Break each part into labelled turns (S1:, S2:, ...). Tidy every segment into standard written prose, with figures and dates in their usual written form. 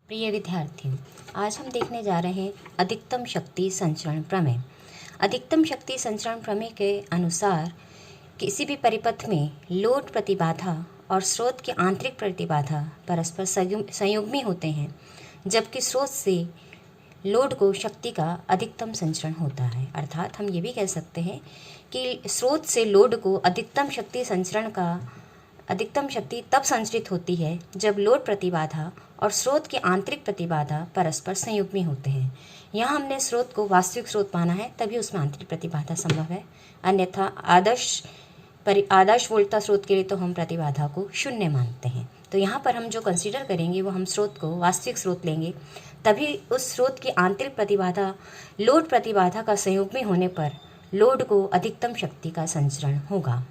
S1: प्रिय विद्यार्थियों, आज हम देखने जा रहे हैं अधिकतम शक्ति संचरण प्रमेय। अधिकतम शक्ति संचरण प्रमेय के अनुसार किसी भी परिपथ में लोड प्रतिबाधा और स्रोत की आंतरिक प्रतिबाधा परस्पर संयुग्मी होते हैं, जबकि स्रोत से लोड को शक्ति का अधिकतम संचरण होता है। अर्थात हम ये भी कह सकते हैं कि स्रोत से लोड को अधिकतम शक्ति तब संचरित होती है जब लोड प्रतिबाधा और स्रोत की आंतरिक प्रतिबाधा परस्पर संयुग्मी होते हैं। यहाँ हमने स्रोत को वास्तविक स्रोत माना है, तभी उसमें आंतरिक प्रतिबाधा संभव है। अन्यथा आदर्श वोल्टता स्रोत के लिए तो हम प्रतिबाधा को शून्य मानते हैं। तो यहाँ पर हम जो कंसीडर करेंगे वो हम स्रोत को वास्तविक स्रोत लेंगे, तभी उस स्रोत की आंतरिक प्रतिबाधा लोड प्रतिबाधा का संयुग्मी होने पर लोड को अधिकतम शक्ति का संचरण होगा।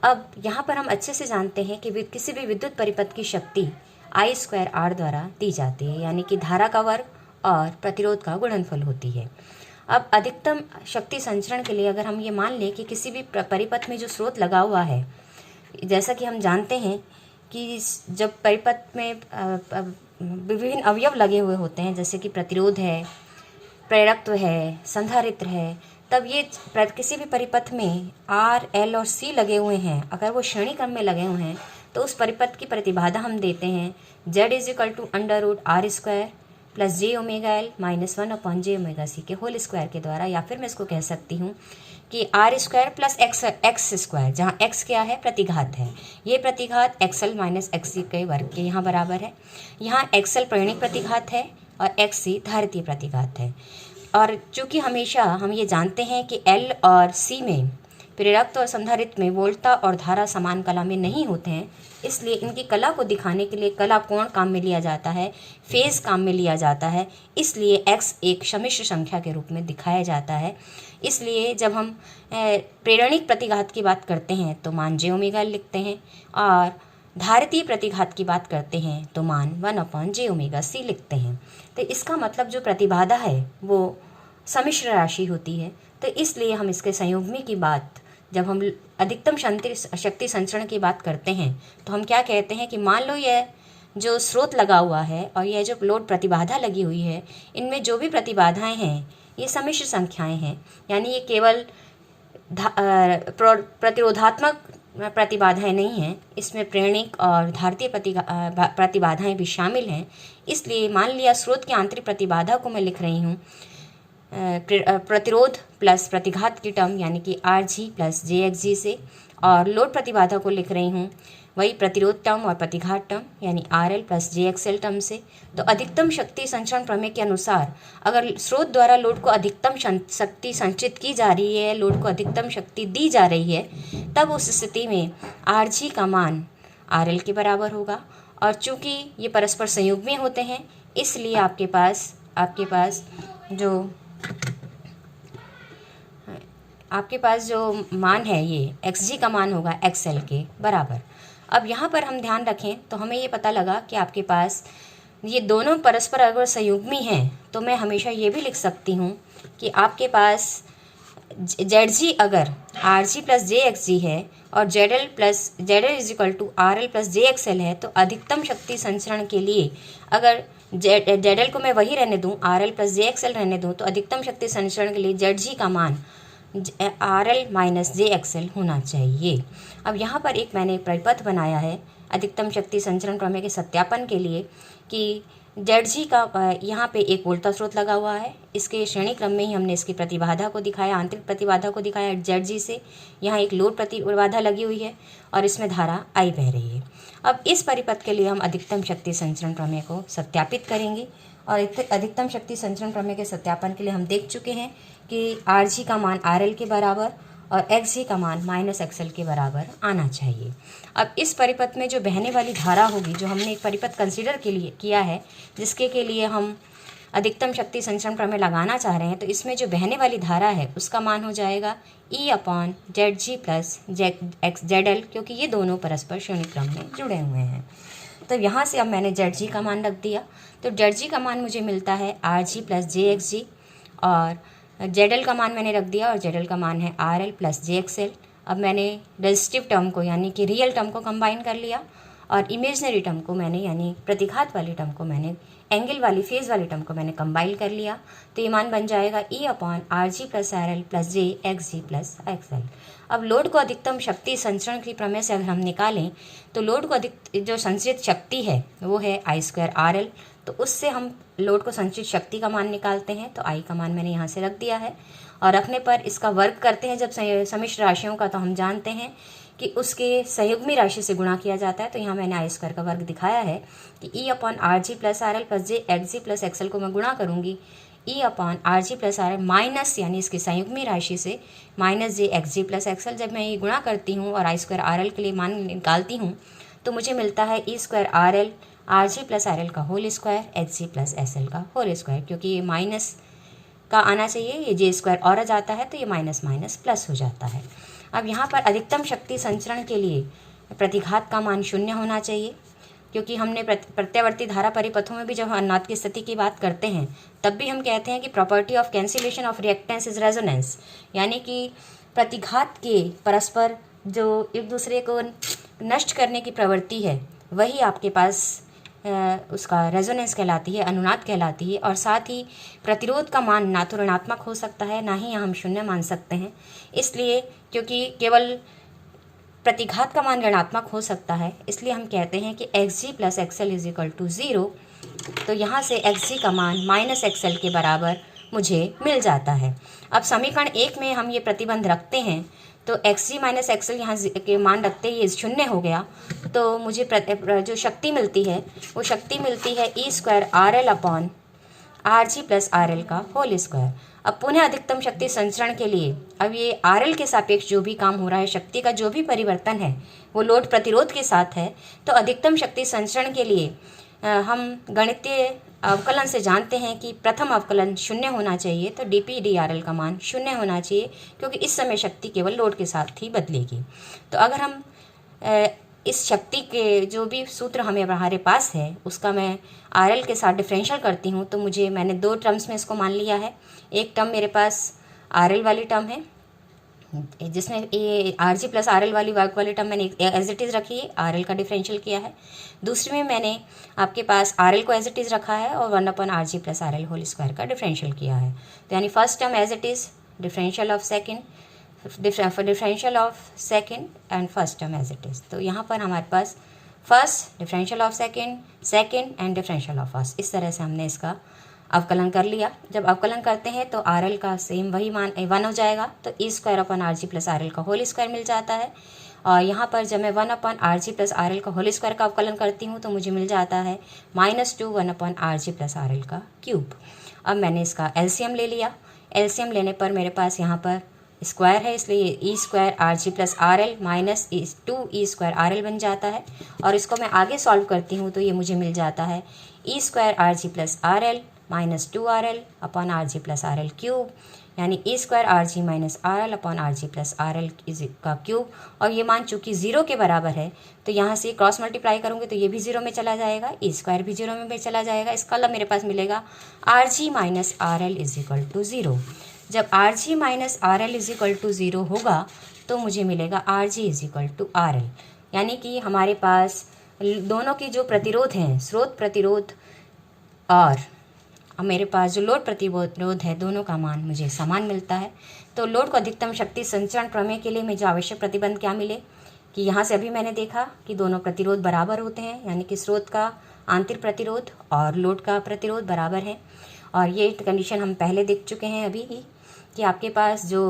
S1: अब यहाँ पर हम अच्छे से जानते हैं कि किसी भी विद्युत परिपथ की शक्ति I² द्वारा दी जाती है, यानी कि धारा का वर्ग और प्रतिरोध का गुणनफल होती है। अब अधिकतम शक्ति संचरण के लिए अगर हम ये मान लें कि किसी भी परिपथ में जो स्रोत लगा हुआ है, जैसा कि हम जानते हैं कि जब परिपथ में विभिन्न अवयव लगे हुए होते हैं, जैसे कि प्रतिरोध है, प्रेरकत्व है, संधारित्र है, तब ये किसी भी परिपथ में R, L और C लगे हुए हैं, अगर वो श्रेणी क्रम में लगे हुए हैं तो उस परिपथ की प्रतिबाधा हम देते हैं Z √R² plus j⍵L minus 1/j⍵c के होल स्क्वायर के द्वारा, या फिर मैं इसको कह सकती हूँ कि R² प्लस x², जहाँ x क्या है, प्रतिघात है। ये प्रतिघात XL माइनस XC के वर्ग के यहाँ बराबर है। यहाँ XL प्रेरणिक प्रतिघात है और XC धारितीय प्रतिघात है। और चूँकि हमेशा हम ये जानते हैं कि L और C में, प्रेरकत्व और संधारित्र में वोल्टता और धारा समान कला में नहीं होते हैं, इसलिए इनकी कला को दिखाने के लिए कला कोण काम में लिया जाता है, फेज काम में लिया जाता है। इसलिए x एक समिश्र संख्या के रूप में दिखाया जाता है। इसलिए जब हम प्रेरणिक प्रतिघात की बात करते हैं तो मान j⍵L लिखते हैं, और धारितीय प्रतिघात की बात करते हैं तो मान 1/j⍵c लिखते हैं। तो इसका मतलब जो प्रतिबाधा है वो समिश्र राशि होती है। तो इसलिए हम इसके संयुग्मी की बात, जब हम अधिकतम शक्ति संचरण की बात करते हैं तो हम क्या कहते हैं कि मान लो यह जो स्रोत लगा हुआ है और यह जो लोड प्रतिबाधा लगी हुई है, इनमें जो भी प्रतिबाधाएं हैं ये समिश्र संख्याएं हैं, यानी ये केवल प्रतिरोधात्मक प्रतिबाधाएं नहीं हैं, इसमें प्रेरणिक और धारितीय प्रतिबाधाएं भी शामिल हैं। इसलिए मान लिया स्रोत की आंतरिक प्रतिबाधा को मैं लिख रही हूँ प्रतिरोध प्लस प्रतिघात की टर्म, यानी कि RG प्लस JXG से, और लोड प्रतिबाधा को लिख रही हूँ वही प्रतिरोध टर्म और प्रतिघात टर्म, यानी RL प्लस JXL टर्म से। तो अधिकतम शक्ति संचरण प्रमेय के अनुसार अगर स्रोत द्वारा लोड को अधिकतम शक्ति संचित की जा रही है, लोड को अधिकतम शक्ति दी जा रही है, तब उस स्थिति में RG का मान RL के बराबर होगा। और चूँकि ये परस्पर संयुग्मी होते हैं, इसलिए आपके पास जो मान है ये XG का मान होगा XL के बराबर। अब यहाँ पर हम ध्यान रखें तो हमें ये पता लगा कि आपके पास ये दोनों परस्पर अगर संयुग्मी हैं तो मैं हमेशा ये भी लिख सकती हूँ कि आपके पास ZG अगर RG प्लस JXG है और ZL is RL plus JXL है, तो अधिकतम शक्ति संचरण के लिए अगर ZL को मैं वही रहने दूँ, RL प्लस JXL रहने दूँ, तो अधिकतम शक्ति संचरण के लिए ZG का मान RL माइनस JXL होना चाहिए। अब यहाँ पर एक मैंने परिपथ बनाया है अधिकतम शक्ति संचरण प्रमेय के सत्यापन के लिए कि ZG का यहाँ पे एक वोल्टता स्रोत लगा हुआ है, इसके श्रेणी क्रम में ही हमने इसकी प्रतिबाधा को दिखाया, आंतरिक प्रतिबाधा को दिखाया ZG से। यहाँ एक लोड प्रतिबाधा लगी हुई है और इसमें धारा I बह रही है। अब इस परिपथ के लिए हम अधिकतम शक्ति संचरण प्रमेय को सत्यापित करेंगे, और अधिकतम शक्ति संचरण प्रमेय के सत्यापन के लिए हम देख चुके हैं कि RG का मान RL के बराबर और XG का मान माइनस XL के बराबर आना चाहिए। अब इस परिपथ में जो बहने वाली धारा होगी, जो हमने एक परिपथ कंसीडर किया है जिसके के लिए हम अधिकतम शक्ति संचरण प्रमेय लगाना चाह रहे हैं, तो इसमें जो बहने वाली धारा है उसका मान हो जाएगा E/ZG प्लस ZL, क्योंकि ये दोनों परस्पर श्रेणी क्रम में जुड़े हुए हैं। तो यहाँ से अब मैंने ZG का मान रख दिया, तो ZG का मान मुझे मिलता है RG प्लस JXG, और ZL का मान मैंने रख दिया और ZL का मान है RL प्लस JXL। अब मैंने रेजिस्टिव टर्म को यानी कि रियल टर्म को कंबाइन कर लिया और इमेजनरी टर्म को मैंने यानी प्रतिघात वाली टर्म को मैंने एंगल वाली फेज वाली टर्म को मैंने कंबाइन कर लिया, तो ये मान बन जाएगा E upon R G plus R L plus J X G plus X L. अब लोड को अधिकतम शक्ति संचरण की प्रमेय से अगर हम निकालें तो लोड को अधिक जो संचित शक्ति है वो है आई स्क्वायर आर एल, तो उससे हम लोड को संचित शक्ति का मान निकालते हैं। तो आई का मान मैंने यहाँ से रख दिया है, और रखने पर इसका वर्ग करते हैं जब समिश्र राशियों का, तो हम जानते हैं कि उसके संयुग्मी राशि से गुणा किया जाता है। तो यहाँ मैंने आई स्क्वायर का वर्ग दिखाया है कि E upon R G plus R L plus J X G plus X L को मैं गुणा करूँगी E upon R G plus R L minus, यानी इसकी संयुग्मी राशि से minus J X G plus X L. जब मैं ये गुणा करती हूँ और आई स्क्वायर आर एल के लिए मान निकालती हूँ तो मुझे मिलता है E square R L R G plus R L का whole square H G plus S L का होल स्क्वायर, क्योंकि ये माइनस का आना चाहिए, ये जे स्क्वायर और आ जाता है तो ये माइनस माइनस प्लस हो जाता है। अब यहाँ पर अधिकतम शक्ति संचरण के लिए प्रतिघात का मान 0 होना चाहिए, क्योंकि हमने प्रत्यावर्ती धारा परिपथों में भी जब अनुनाद की स्थिति की बात करते हैं तब भी हम कहते हैं कि property of cancellation of reactance is resonance, यानी कि प्रतिघात के परस्पर जो एक दूसरे को नष्ट करने की प्रवृत्ति है वही आपके पास उसका रेजोनेंस कहलाती है, अनुनाद कहलाती है। और साथ ही प्रतिरोध का मान ना तो ऋणात्मक हो सकता है ना ही यहाँ हम 0 मान सकते हैं, इसलिए क्योंकि केवल प्रतिघात का मान ऋणात्मक हो सकता है, इसलिए हम कहते हैं कि X G plus XL is equal to 0। तो यहाँ से एक्स जी का मान माइनस एक्सएल के बराबर मुझे मिल जाता है। अब समीकरण 1 में हम ये प्रतिबंध रखते हैं तो एक्स जी माइनस एक्सएल यहाँ के मान रखते ही 0 हो गया, तो मुझे जो शक्ति मिलती है वो शक्ति मिलती है E square R L upon R G plus R L का होल स्क्वायर। अब पुनः अधिकतम शक्ति संचरण के लिए अब ये आर एल के सापेक्ष जो भी काम हो रहा है, शक्ति का जो भी परिवर्तन है वो लोड प्रतिरोध के साथ है, तो अधिकतम शक्ति संचरण के लिए हम गणितीय अवकलन से जानते हैं कि प्रथम अवकलन 0 होना चाहिए, तो D P D R L का मान 0 होना चाहिए, क्योंकि इस समय शक्ति केवल लोड के साथ ही बदलेगी। तो अगर हम इस शक्ति के जो भी सूत्र हमारे पास है उसका मैं आर एल के साथ डिफरेंशियल करती हूँ, तो मैंने 2 टर्म्स में इसको मान लिया है। एक टर्म मेरे पास आर एल वाली टर्म है जिसमें ये R G plus R L वाली वर्ग वाली टर्म मैंने एज इट इज़ रखी है, आर एल का डिफरेंशियल किया है। दूसरी में मैंने आपके पास आर एल को एज इट इज़ रखा है और 1 upon R G plus R L whole square का डिफरेंशियल किया है। तो यानी first term as it is, differential of second and first term as it is. तो यहाँ पर हमारे पास first differential of second and differential of first, इस तरह से हमने इसका अवकलन कर लिया। जब अवकलन करते हैं तो आर एल का सेम वही मान 1 हो जाएगा, तो E square upon R G plus R L का होल स्क्वायर मिल जाता है। और यहाँ पर जब मैं 1 upon R G plus R L का होल स्क्वायर का अवकलन करती हूँ तो मुझे मिल जाता है -2 1 upon R G plus R L का क्यूब। अब मैंने इसका एलसीएम ले लिया, एलसीएम लेने पर मेरे पास यहाँ पर स्क्वायर है, इसलिए E square R G plus R L minus 2 E square R L बन जाता है। और इसको मैं आगे सॉल्व करती हूँ तो ये मुझे मिल जाता है E square R G plus R L minus 2 R L upon R G plus R L cube, यानी E square R G minus R L upon R G plus R L का क्यूब। और ये मान चूंकि 0 के बराबर है तो यहाँ से क्रॉस मल्टीप्लाई करूँगी तो ये भी 0 में चला जाएगा, ई स्क्वायर भी 0 में चला जाएगा। इसका मतलब मेरे पास मिलेगा R G minus R L is equal to 0। जब R G minus R L is equal to 0 होगा तो मुझे मिलेगा R G is equal to R L, यानी कि हमारे पास दोनों की जो प्रतिरोध हैं, स्रोत प्रतिरोध और मेरे पास जो लोड प्रतिरोध है, दोनों का मान मुझे समान मिलता है। तो लोड को अधिकतम शक्ति संचरण प्रमेय के लिए मुझे आवश्यक प्रतिबंध क्या मिले कि यहाँ से अभी मैंने देखा कि दोनों प्रतिरोध बराबर होते हैं, यानी कि स्रोत का आंतरिक प्रतिरोध और लोड का प्रतिरोध बराबर है। और ये कंडीशन हम पहले देख चुके हैं अभी ही कि आपके पास जो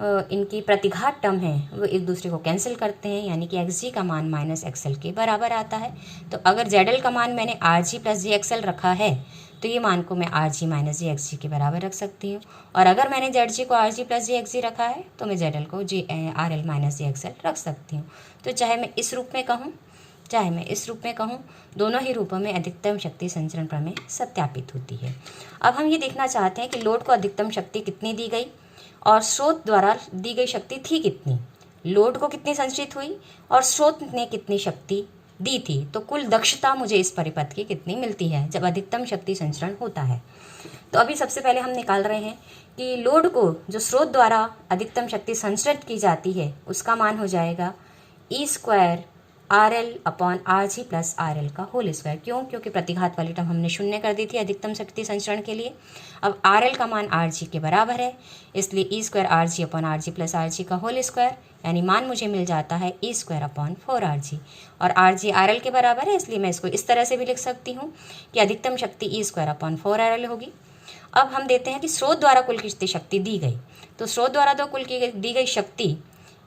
S1: इनकी प्रतिघात टर्म है वो एक दूसरे को कैंसिल करते हैं, यानी कि एक्स जी का मान माइनस एक्सएल के बराबर आता है। तो अगर जेड एल का मान मैंने are G plus ji XL रखा है तो ये मान को मैं are G minus ji x जी के बराबर रख सकती हूँ, और अगर मैंने जेड जी को are G plus ji x जी रखा है तो मैं जेड एल को are L minus ji x L रख सकती हूँ। तो चाहे मैं इस रूप में कहूँ चाहे मैं इस रूप में कहूँ, दोनों ही रूपों में अधिकतम शक्ति संचरण प्रमेय सत्यापित होती है। अब हम ये देखना चाहते हैं कि लोड को अधिकतम शक्ति कितनी दी गई और स्रोत द्वारा दी गई शक्ति थी कितनी, लोड को कितनी संचित हुई और स्रोत ने कितनी शक्ति दी थी। तो कुल दक्षता मुझे इस परिपथ की कितनी मिलती है जब अधिकतम शक्ति संचरण होता है। तो अभी सबसे पहले हम निकाल रहे हैं कि लोड को जो स्रोत द्वारा अधिकतम शक्ति संचरित की जाती है उसका मान हो जाएगा E square RL upon RG plus RL का होल स्क्वायर। क्यों? क्योंकि प्रतिघात वाली टर्म हमने शून्य कर दी थी अधिकतम शक्ति संचरण के लिए। अब RL का मान RG के बराबर है, इसलिए E square RG upon RG plus RG का होल स्क्वायर, यानी मान मुझे मिल जाता है ई स्क्वायर अपॉन 4RG। और RG RL के बराबर है, इसलिए मैं इसको इस तरह से भी लिख सकती हूँ कि अधिकतम शक्ति ई स्क्वायर अपॉन 4RL होगी। अब हम देते हैं कि स्रोत द्वारा कुल कितनी शक्ति दी गई, तो स्रोत द्वारा तो कुल की दी गई शक्ति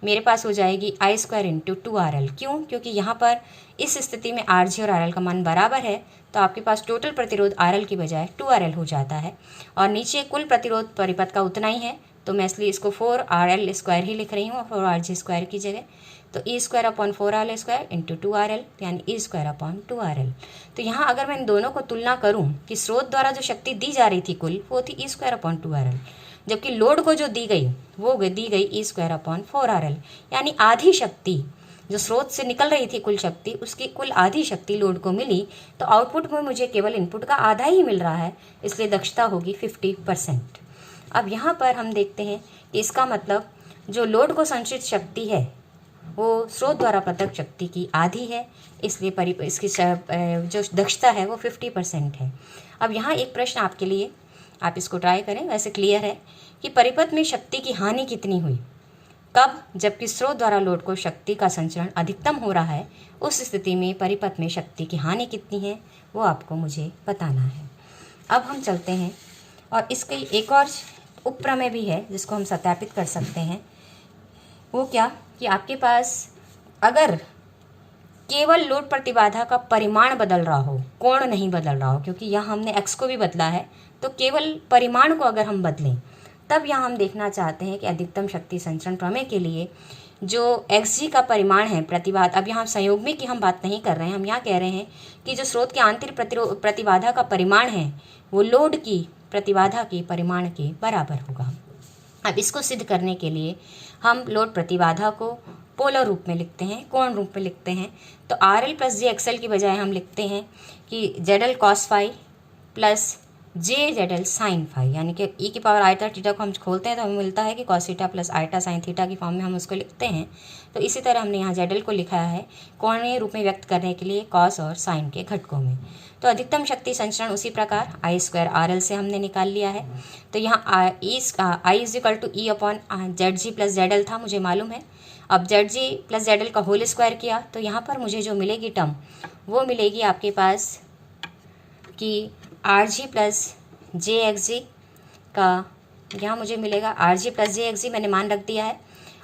S1: मेरे पास हो जाएगी आई स्क्वायर इंटू 2RL। क्यों? क्योंकि यहाँ पर इस स्थिति में RG और RL का मान बराबर है, तो आपके पास टोटल प्रतिरोध RL की बजाय 2RL हो जाता है, और नीचे कुल प्रतिरोध परिपथ का उतना ही है, तो मैं इसलिए इसको 4RL स्क्वायर ही लिख रही हूँ 4RG स्क्वायर की जगह। तो E square upon 4RL square into 2RL, यानी ई स्क्वायर अपॉन 2RL। तो यहाँ अगर मैं इन दोनों को तुलना करूँ कि स्रोत द्वारा जो शक्ति दी जा रही थी कुल, वो थी ई स्क्वायर अपॉन 2RL, जबकि लोड को जो दी गई वो दी गई ई स्क्वायर अपॉन 4RL, यानी आधी शक्ति जो स्रोत से निकल रही थी कुल शक्ति, उसकी कुल आधी शक्ति लोड को मिली। तो आउटपुट में मुझे केवल इनपुट का आधा ही मिल रहा है, इसलिए दक्षता होगी 50%। अब यहाँ पर हम देखते हैं कि इसका मतलब जो लोड को संचित शक्ति है वो स्रोत द्वारा प्रत्यक्ष शक्ति की आधी है, इसलिए इसकी जो दक्षता है वो 50% है। अब यहाँ एक प्रश्न आपके लिए, आप इसको ट्राई करें, वैसे क्लियर है कि परिपथ में शक्ति की हानि कितनी हुई, कब? जबकि स्रोत द्वारा लोड को शक्ति का संचरण अधिकतम हो रहा है, उस स्थिति में परिपथ में शक्ति की हानि कितनी है वो आपको मुझे बताना है। अब हम चलते हैं, और इसकी एक और उपप्रमेय भी है जिसको हम सत्यापित कर सकते हैं। वो क्या कि आपके पास अगर केवल लोड प्रतिबाधा का परिमाण बदल रहा हो, कोण नहीं बदल रहा हो, क्योंकि यहाँ हमने x को भी बदला है, तो केवल परिमाण को अगर हम बदलें, तब यहाँ हम देखना चाहते हैं कि अधिकतम शक्ति संचरण प्रमेय के लिए जो xg का परिमाण है प्रतिबाधा, अब यहाँ संयोगमी की हम बात नहीं कर रहे हैं, हम यहाँ कह रहे हैं कि जो स्रोत के आंतरिक प्रतिबाधा का परिमाण है वो लोड की प्रतिबाधा के परिमाण के बराबर होगा। अब इसको सिद्ध करने के लिए हम लोड प्रतिबाधा को पोलर रूप में लिखते हैं, कोण रूप में लिखते हैं। तो RL प्लस JXL की बजाय हम लिखते हैं कि ZL cos phi plus JZL sin phi, यानी कि e की पावर आयटा थीटा को हम खोलते हैं तो हमें मिलता है कि cos theta plus eta sin theta की फॉर्म में हम उसको लिखते हैं। तो इसी तरह हमने यहाँ ZL को लिखा है कोणीय रूप में व्यक्त करने के लिए cos और sin के घटकों में। तो अधिकतम शक्ति संचरण उसी प्रकार आई स्क्वायर RL से हमने निकाल लिया है। तो यहाँ I is equal to E upon ZG plus ZL था, मुझे मालूम है। अब ZG प्लस ZL का होल स्क्वायर किया तो यहाँ पर मुझे जो मिलेगी टर्म वो मिलेगी आपके पास कि RG प्लस JXG का, यहाँ मुझे मिलेगा RG प्लस JXG मैंने मान रख दिया है,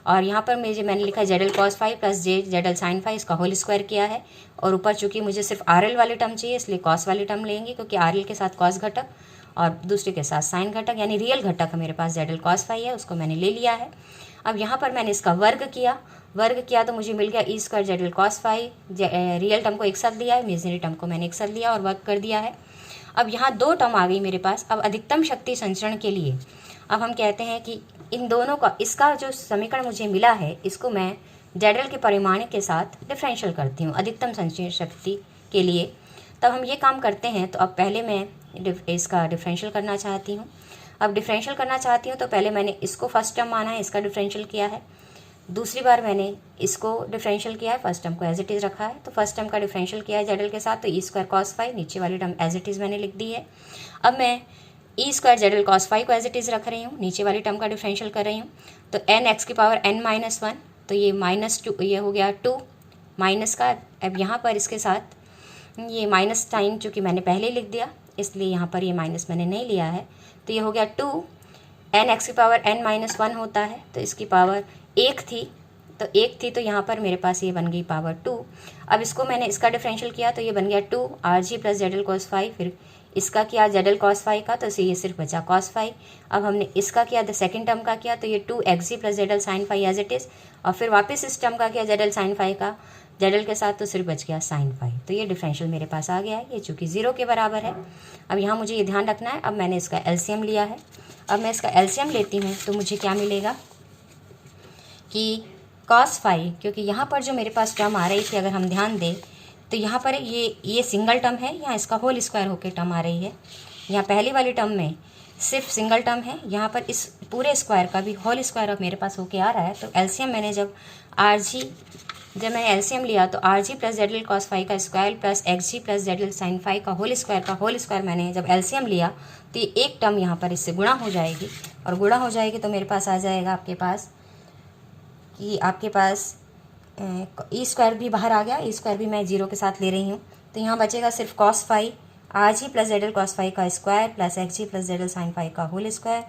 S1: और यहाँ पर मैंने लिखा है ZL cos phi plus ZL sin phi, इसका होल स्क्वायर किया है। और ऊपर चूँकि मुझे सिर्फ RL वाली टर्म चाहिए इसलिए cos वाली टर्म लेंगे, क्योंकि RL के साथ cos घटक और दूसरे के साथ sin घटक, यानी रियल घटक मेरे पास ZL cos फाई है, उसको मैंने ले लिया है। अब यहाँ पर मैंने इसका वर्ग किया तो मुझे मिल गया E square ZL cos phi, real term को एक साथ लिया है, इमेजिनरी टर्म को मैंने एक साथ लिया और वर्ग कर दिया है। अब यहाँ दो टर्म आ गई मेरे पास। अब अधिकतम शक्ति संचरण के लिए अब हम कहते हैं कि इन दोनों का, इसका जो समीकरण मुझे मिला है इसको मैं ZL के परिमाण के साथ डिफरेंशियल करती हूँ अधिकतम संचरण शक्ति के लिए। तब हम ये काम करते हैं, तो अब पहले मैं इसका डिफरेंशियल करना चाहती हूँ। अब डिफरेंशियल करना चाहती हूँ तो पहले मैंने इसको फर्स्ट टर्म माना है, इसका डिफरेंशियल किया है। दूसरी बार मैंने इसको डिफरेंशियल किया है, फर्स्ट टर्म को एज इट इज़ रखा है। तो फर्स्ट टर्म का डिफरेंशियल किया है ZL के साथ, तो ई स्क्वायर cos फाई, नीचे वाली टर्म एज इट इज़ मैंने लिख दी है। अब मैं ई स्क्वायर ZL cos फाई को एज इट इज़ रख रही हूँ, नीचे वाली टर्म का डिफरेंशियल कर रही हूँ। तो n x की पावर n-1, तो ये -2, ये हो गया 2 माइनस का। अब यहाँ पर इसके साथ ये माइनस साइन चूँकि मैंने पहले ही लिख दिया, इसलिए यहाँ पर ये माइनस मैंने नहीं लिया है, तो ये हो गया 2 n x की पावर n-1 होता है। तो इसकी पावर 1 थी, तो यहाँ पर मेरे पास ये बन गई पावर 2। अब इसको मैंने इसका डिफरेंशियल किया तो ये बन गया 2 RG plus ZL cos phi, फिर इसका किया ZL cos फाई का, तो ये सिर्फ बचा cos फाई। अब हमने इसका किया सेकेंड टर्म का किया, तो ये 2xg plus ZL sin phi as it is, और फिर वापस इस टर्म का किया ZL sin फाई का ZL के साथ, तो सिर्फ बच गया sin फाई। तो ये डिफरेंशियल मेरे पास आ गया है, ये चूँकि 0 के बराबर है। अब यहाँ मुझे ये ध्यान रखना है, अब मैंने इसका LCM लिया है। अब मैं इसका LCM लेती हूँ तो मुझे क्या मिलेगा कि cos फाई, क्योंकि यहाँ पर जो मेरे पास टर्म आ रही थी, अगर हम ध्यान दें तो यहाँ पर ये सिंगल टर्म है, यहाँ इसका होल स्क्वायर होकर टर्म आ रही है। यहाँ पहली वाली टर्म में सिर्फ सिंगल टर्म है, यहाँ पर इस पूरे स्क्वायर का भी होल स्क्वायर अब मेरे पास होके आ रहा है। तो एलसीएम मैंने जब RG जब मैंने एलसीएम लिया तो R G plus Z L cos phi का square plus X G plus Z L sine phi का होल स्क्वायर मैंने जब एलसीएम लिया तो ये एक टर्म यहाँ पर इससे गुणा हो जाएगी, और गुणा हो जाएगी तो मेरे पास आ जाएगा आपके पास ई स्क्वायर भी बाहर आ गया, ई स्क्वायर भी मैं जीरो के साथ ले रही हूँ, तो यहाँ बचेगा सिर्फ cos phi R G plus Z L cos phi का square plus X G plus Z L sine phi का होल स्क्वायर।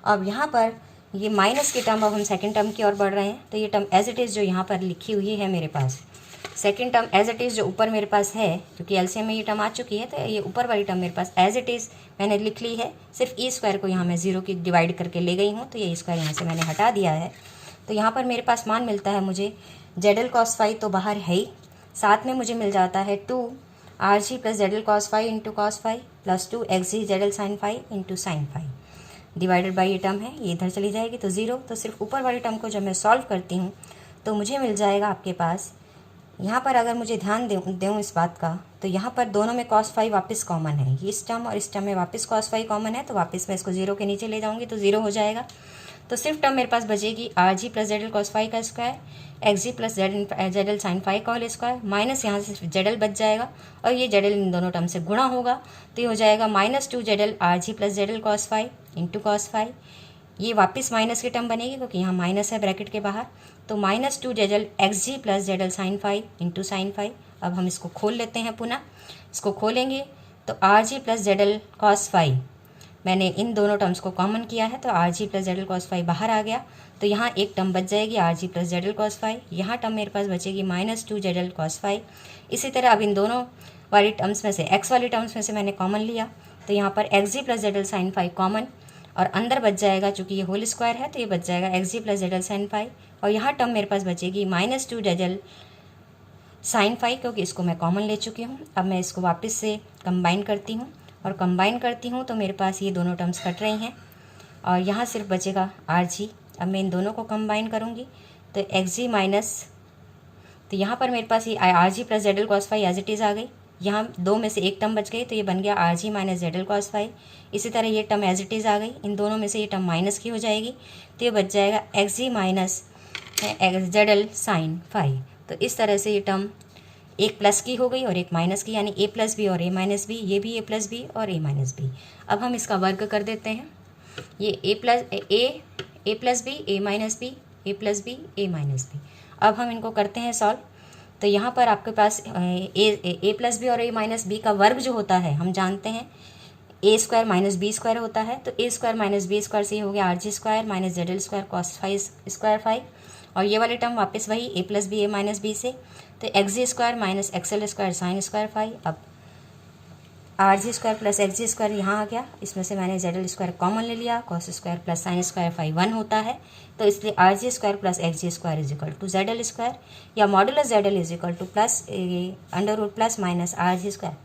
S1: अब यहाँ पर ये माइनस की टर्म, अब हम सेकंड टर्म की ओर बढ़ रहे हैं, तो ये टर्म एज इट इज़ जो यहाँ पर लिखी हुई है मेरे पास, second term as it is जो ऊपर मेरे पास है, क्योंकि एलसीएम में ये टर्म आ चुकी है, तो ये ऊपर वाली टर्म मेरे पास एज इट इज़ मैंने लिख ली है। सिर्फ ई स्क्वायर को यहाँ मैं जीरो की डिवाइड करके ले गई हूँ, तो ये स्क्वायर यहाँ से मैंने हटा दिया है। तो यहाँ पर मेरे पास मान मिलता है मुझे जेड एल कॉस फाई तो बाहर है ही, साथ में मुझे मिल जाता है 2 R G plus Z L cos phi into cos phi plus 2 X G Z L sine phi into sine phi divided by ये टर्म है, ये इधर चली जाएगी तो ज़ीरो। तो सिर्फ ऊपर वाली टर्म को जब मैं सॉल्व करती हूँ तो मुझे मिल जाएगा आपके पास, यहाँ पर अगर मुझे ध्यान दूँ इस बात का, तो यहाँ पर दोनों में कॉस फाई वापस कॉमन है, इस टर्म और इस टर्म में वापस कॉस फाई कॉमन है, तो वापस मैं इसको जीरो के नीचे ले जाऊँगी तो ज़ीरो हो जाएगा। तो सिर्फ टर्म मेरे पास बचेगी R G plus Z L cos phi का square, X G plus Z L sine phi का होल स्क्वायर, माइनस यहाँ से जेड एल बच जाएगा, और ये जेड एल इन दोनों टर्म से गुणा होगा, तो ये हो जाएगा -2 Z L R G plus Z L cos phi into cos phi. ये वापस माइनस की टर्म बनेगी क्योंकि यहाँ माइनस है ब्रैकेट के बाहर, तो -2 Z L X G plus Z L sine phi into sine phi. अब हम इसको खोल लेते हैं, पुनः इसको खोलेंगे तो R G plus Z L cos phi, मैंने इन दोनों टर्म्स को कॉमन किया है, तो R G plus Z L cos phi बाहर आ गया, तो यहाँ एक टर्म बच जाएगी R G plus Z L cos phi, यहाँ टर्म मेरे पास बचेगी -2 जेड एल कॉस फाई। इसी तरह अब इन दोनों वाली टर्म्स में से, एक्स वाली टर्म्स में से मैंने कॉमन लिया, तो यहाँ पर X G plus Z L sine phi common, और अंदर बच जाएगा, चूँकि ये होल स्क्वायर है तो ये बच जाएगा X G plus Z L sine phi, और यहाँ टर्म मेरे पास बचेगी -2 जेड एल साइन फाई, क्योंकि इसको मैं कॉमन ले चुकी हूँ। अब मैं इसको वापस से कंबाइन करती हूँ, और कंबाइन करती हूँ तो मेरे पास ये दोनों टर्म्स कट रही हैं, और यहाँ सिर्फ बचेगा आर जी। अब मैं इन दोनों को कंबाइन करूँगी तो एक्स जी माइनस, तो यहाँ पर मेरे पास ये R G plus Z L cos phi as it is आ गई, यहाँ दो में से एक टर्म बच गई तो ये बन गया R G minus Z L cos phi. इसी तरह ये टर्म एज इट इज़ आ गई, इन दोनों में से ये टर्म माइनस की हो जाएगी, तो ये बच जाएगा X G minus Z L sine phi. तो इस तरह से ये टर्म एक प्लस की हो गई और एक माइनस की, यानी ए प्लस बी और ए माइनस बी, ये भी ए प्लस बी और ए माइनस बी। अब हम इसका वर्ग कर देते हैं, ये ए plus B A minus B, A plus B A minus B. अब हम इनको करते हैं सॉल्व, तो यहाँ पर आपके पास ए प्लस बी और ए माइनस बी का वर्ग जो होता है, हम जानते हैं A square minus B square होता है, तो A square minus B square से हो गया R G square minus Z L square cos phi square phi, और ये वाले टर्म वापस वही A plus B A minus B से, तो X G square minus X L square sine square phi. अब R G square plus X G square यहाँ आ गया, इसमें से मैंने जेड एल स्क्वायर कॉमन ले लिया, cos square plus sine square phi 1 होता है, तो इसलिए R G square plus X G square is equal to Z L square, या modulus Z L is equal to plus under root plus minus R G square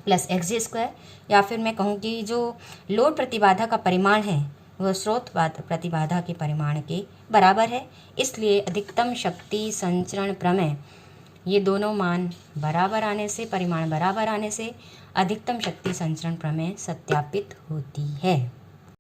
S1: plus X G square. या फिर मैं कहूँ कि जो load प्रतिबाधा का परिमाण है वह स्रोत प्रतिबाधा के परिमाण के बराबर है, इसलिए अधिकतम शक्ति संचरण प्रमेय, ये दोनों मान बराबर आने से, परिमाण बराबर आने से अधिकतम शक्ति संचरण प्रमेय सत्यापित होती है।